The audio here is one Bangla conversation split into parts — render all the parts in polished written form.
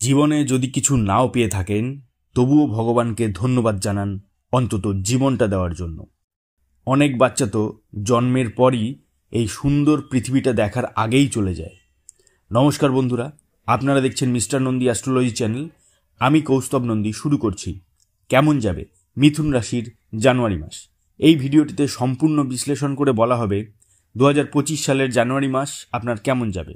জীবনে যদি কিছু নাও পেয়ে থাকেন, তবুও ভগবানকে ধন্যবাদ জানান অন্তত জীবনটা দেওয়ার জন্য। অনেক বাচ্চা তো জন্মের পরই এই সুন্দর পৃথিবীটা দেখার আগেই চলে যায়। নমস্কার বন্ধুরা, আপনারা দেখছেন মিস্টার নন্দী অ্যাস্ট্রোলজি চ্যানেল। আমি কৌস্তব নন্দী শুরু করছি কেমন যাবে মিথুন রাশির জানুয়ারি মাস। এই ভিডিওটিতে সম্পূর্ণ বিশ্লেষণ করে বলা হবে 2025 সালের জানুয়ারি মাস আপনার কেমন যাবে।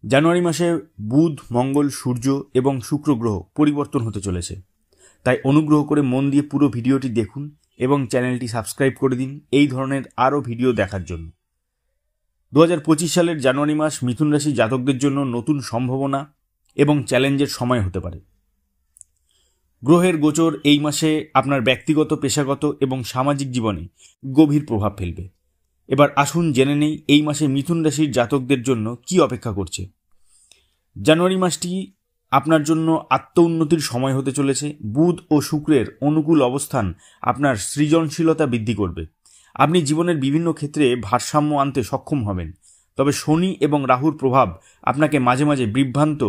জানুয়ারি মাসে বুধ, মঙ্গল, সূর্য এবং শুক্র গ্রহ পরিবর্তন হতে চলেছে, তাই অনুগ্রহ করে মন দিয়ে পুরো ভিডিওটি দেখুন এবং চ্যানেলটি সাবস্ক্রাইব করে দিন এই ধরনের আরও ভিডিও দেখার জন্য। 2025 সালের জানুয়ারি মাস মিথুন রাশি জাতকদের জন্য নতুন সম্ভাবনা এবং চ্যালেঞ্জের সময় হতে পারে। গ্রহের গোচর এই মাসে আপনার ব্যক্তিগত, পেশাগত এবং সামাজিক জীবনে গভীর প্রভাব ফেলবে। এবার আসুন জেনে নেই এই মাসে মিথুন রাশির জাতকদের জন্য কি অপেক্ষা করছে। জানুয়ারি মাসটি আপনার জন্য আত্ম উন্নতির সময় হতে চলেছে। বুধ ও শুক্রের অনুকূল অবস্থান আপনার সৃজনশীলতা বৃদ্ধি করবে। আপনি জীবনের বিভিন্ন ক্ষেত্রে ভারসাম্য আনতে সক্ষম হবেন। তবে শনি এবং রাহুর প্রভাব আপনাকে মাঝে মাঝে বিভ্রান্ত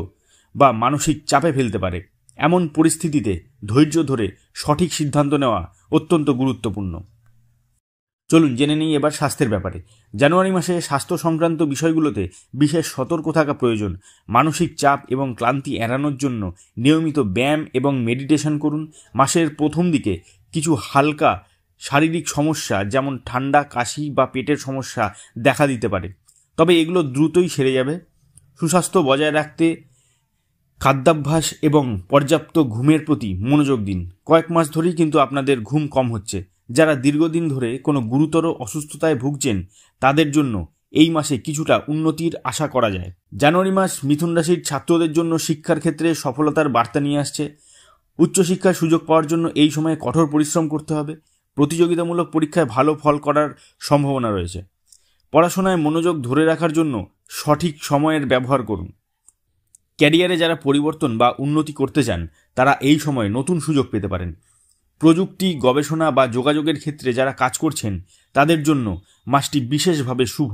বা মানসিক চাপে ফেলতে পারে। এমন পরিস্থিতিতে ধৈর্য ধরে সঠিক সিদ্ধান্ত নেওয়া অত্যন্ত গুরুত্বপূর্ণ। চলুন জেনে নিই এবার স্বাস্থ্যের ব্যাপারে। জানুয়ারি মাসে স্বাস্থ্য সংক্রান্ত বিষয়গুলোতে বিশেষ সতর্ক থাকা প্রয়োজন। মানসিক চাপ এবং ক্লান্তি এড়ানোর জন্য নিয়মিত ব্যায়াম এবং মেডিটেশন করুন। মাসের প্রথম দিকে কিছু হালকা শারীরিক সমস্যা যেমন ঠান্ডা, কাশি বা পেটের সমস্যা দেখা দিতে পারে, তবে এগুলো দ্রুতই সেরে যাবে। সুস্বাস্থ্য বজায় রাখতে খাদ্যাভ্যাস এবং পর্যাপ্ত ঘুমের প্রতি মনোযোগ দিন। কয়েক মাস ধরেই কিন্তু আপনাদের ঘুম কম হচ্ছে। যারা দীর্ঘদিন ধরে কোনো গুরুতর অসুস্থতায় ভুগছেন তাদের জন্য এই মাসে কিছুটা উন্নতির আশা করা যায়। জানুয়ারি মাস মিথুন রাশির ছাত্রদের জন্য শিক্ষার ক্ষেত্রে সফলতার বার্তা নিয়ে আসছে। উচ্চশিক্ষার সুযোগ পাওয়ার জন্য এই সময়ে কঠোর পরিশ্রম করতে হবে। প্রতিযোগিতামূলক পরীক্ষায় ভালো ফল করার সম্ভাবনা রয়েছে। পড়াশোনায় মনোযোগ ধরে রাখার জন্য সঠিক সময়ের ব্যবহার করুন। ক্যারিয়ারে যারা পরিবর্তন বা উন্নতি করতে চান তারা এই সময় নতুন সুযোগ পেতে পারেন। প্রযুক্তি, গবেষণা বা যোগাযোগের ক্ষেত্রে যারা কাজ করছেন তাদের জন্য মাসটি বিশেষভাবে শুভ।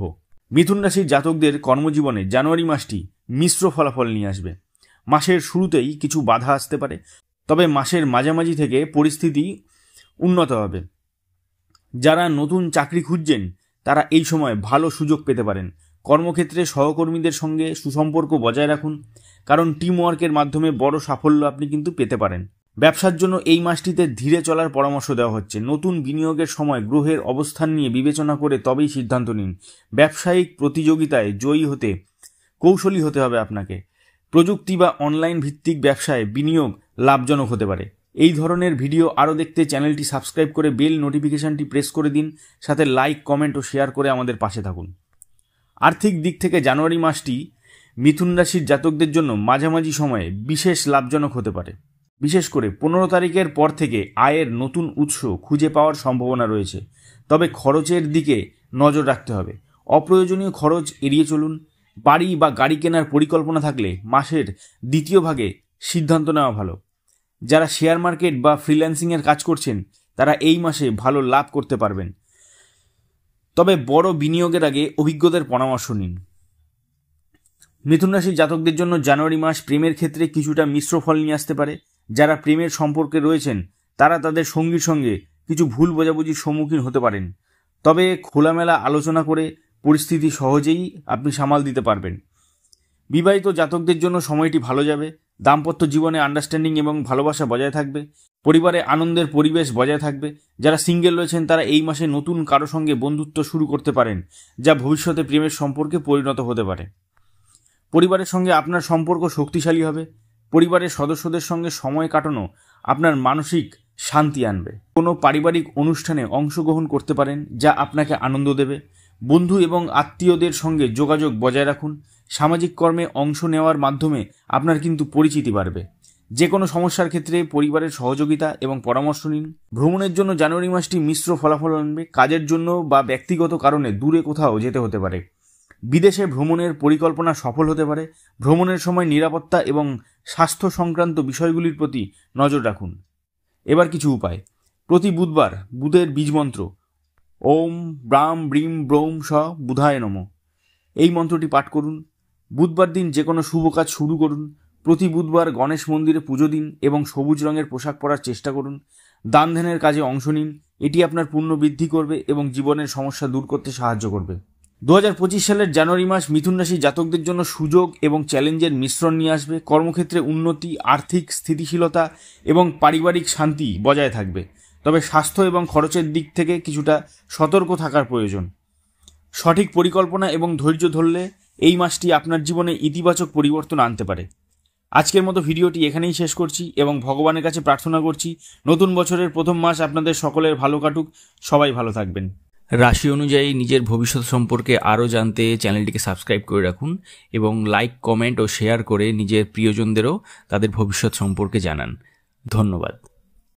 মিথুন রাশির জাতকদের কর্মজীবনে জানুয়ারি মাসটি মিশ্র ফলাফল নিয়ে আসবে। মাসের শুরুতেই কিছু বাধা আসতে পারে, তবে মাসের মাঝামাঝি থেকে পরিস্থিতি উন্নত হবে। যারা নতুন চাকরি খুঁজছেন তারা এই সময় ভালো সুযোগ পেতে পারেন। কর্মক্ষেত্রে সহকর্মীদের সঙ্গে সুসম্পর্ক বজায় রাখুন, কারণ টিম ওয়ার্কের মাধ্যমে বড় সাফল্য আপনি কিন্তু পেতে পারেন। ব্যবসার জন্য এই মাসটিতে ধীরে চলার পরামর্শ দেওয়া হচ্ছে। নতুন বিনিয়োগের সময় গ্রহের অবস্থান নিয়ে বিবেচনা করে তবেই সিদ্ধান্ত নিন। ব্যবসায়িক প্রতিযোগিতায় জয়ী হতে কৌশলী হতে হবে আপনাকে। প্রযুক্তি বা অনলাইন ভিত্তিক ব্যবসায় বিনিয়োগ লাভজনক হতে পারে। এই ধরনের ভিডিও আরও দেখতে চ্যানেলটি সাবস্ক্রাইব করে বেল নোটিফিকেশনটি প্রেস করে দিন, সাথে লাইক, কমেন্ট ও শেয়ার করে আমাদের পাশে থাকুন। আর্থিক দিক থেকে জানুয়ারি মাসটি মিথুন রাশির জাতকদের জন্য মাঝামাঝি সময়ে বিশেষ লাভজনক হতে পারে। বিশেষ করে 15 তারিখের পর থেকে আয়ের নতুন উৎস খুঁজে পাওয়ার সম্ভাবনা রয়েছে, তবে খরচের দিকে নজর রাখতে হবে। অপ্রয়োজনীয় খরচ এড়িয়ে চলুন। বাড়ি বা গাড়ি কেনার পরিকল্পনা থাকলে মাসের দ্বিতীয় ভাগে সিদ্ধান্ত নেওয়া ভালো। যারা শেয়ার মার্কেট বা ফ্রিল্যান্সিংয়ের কাজ করছেন তারা এই মাসে ভালো লাভ করতে পারবেন, তবে বড় বিনিয়োগের আগে অভিজ্ঞদের পরামর্শ নিন। মিথুন রাশির জাতকদের জন্য জানুয়ারি মাস প্রেমের ক্ষেত্রে কিছুটা মিশ্র ফল নিয়ে আসতে পারে। যারা প্রেমের সম্পর্কে রয়েছেন তারা তাদের সঙ্গীর সঙ্গে কিছু ভুল বোঝাবুঝির সম্মুখীন হতে পারেন, তবে খোলামেলা আলোচনা করে পরিস্থিতি সহজেই আপনি সামাল দিতে পারবেন। বিবাহিত জাতকদের জন্য সময়টি ভালো যাবে। দাম্পত্য জীবনে আন্ডারস্ট্যান্ডিং এবং ভালোবাসা বজায় থাকবে। পরিবারে আনন্দের পরিবেশ বজায় থাকবে। যারা সিঙ্গেল রয়েছেন তারা এই মাসে নতুন কারো সঙ্গে বন্ধুত্ব শুরু করতে পারেন, যা ভবিষ্যতে প্রেমের সম্পর্কে পরিণত হতে পারে। পরিবারের সঙ্গে আপনার সম্পর্ক শক্তিশালী হবে। পরিবারের সদস্যদের সঙ্গে সময় কাটানো আপনার মানসিক শান্তি আনবে। কোনো পারিবারিক অনুষ্ঠানে অংশগ্রহণ করতে পারেন, যা আপনাকে আনন্দ দেবে। বন্ধু এবং আত্মীয়দের সঙ্গে যোগাযোগ বজায় রাখুন। সামাজিক কর্মে অংশ নেওয়ার মাধ্যমে আপনার কিন্তু পরিচিতি বাড়বে। যে কোনো সমস্যার ক্ষেত্রে পরিবারের সহযোগিতা এবং পরামর্শ নিন। ভ্রমণের জন্য জানুয়ারি মাসটি মিশ্র ফলাফল আনবে। কাজের জন্য বা ব্যক্তিগত কারণে দূরে কোথাও যেতে হতে পারে। বিদেশে ভ্রমণের পরিকল্পনা সফল হতে পারে। ভ্রমণের সময় নিরাপত্তা এবং স্বাস্থ্য সংক্রান্ত বিষয়গুলির প্রতি নজর রাখুন। এবার কিছু উপায়। প্রতি বুধবার বুধের বীজমন্ত্র ওম ব্রাম ব্রিম ব্রৌম স বুধায় নমঃ এই মন্ত্রটি পাঠ করুন। বুধবার দিন যে কোনো শুভ কাজ শুরু করুন। প্রতি বুধবার গণেশ মন্দিরে পুজো দিন এবং সবুজ রঙের পোশাক পরার চেষ্টা করুন। দান ধ্যানের কাজে অংশ নিন, এটি আপনার পুণ্য বৃদ্ধি করবে এবং জীবনের সমস্যা দূর করতে সাহায্য করবে। 2025 সালের জানুয়ারি মাস মিথুন রাশি জাতকদের জন্য সুযোগ এবং চ্যালেঞ্জের মিশ্রণ নিয়ে আসবে। কর্মক্ষেত্রে উন্নতি, আর্থিক স্থিতিশীলতা এবং পারিবারিক শান্তি বজায় থাকবে। তবে স্বাস্থ্য এবং খরচের দিক থেকে কিছুটা সতর্ক থাকার প্রয়োজন। সঠিক পরিকল্পনা এবং ধৈর্য ধরলে এই মাসটি আপনার জীবনে ইতিবাচক পরিবর্তন আনতে পারে। আজকের মতো ভিডিওটি এখানেই শেষ করছি এবং ভগবানের কাছে প্রার্থনা করছি নতুন বছরের প্রথম মাস আপনাদের সকলের ভালো কাটুক। সবাই ভালো থাকবেন। রাশি অনুযায়ী নিজের ভবিষ্যৎ সম্পর্কে আরও জানতে চ্যানেলটিকে সাবস্ক্রাইব করে রাখুন এবং লাইক, কমেন্ট ও শেয়ার করে নিজের প্রিয়জনদেরও তাদের ভবিষ্যৎ সম্পর্কে জানান। ধন্যবাদ।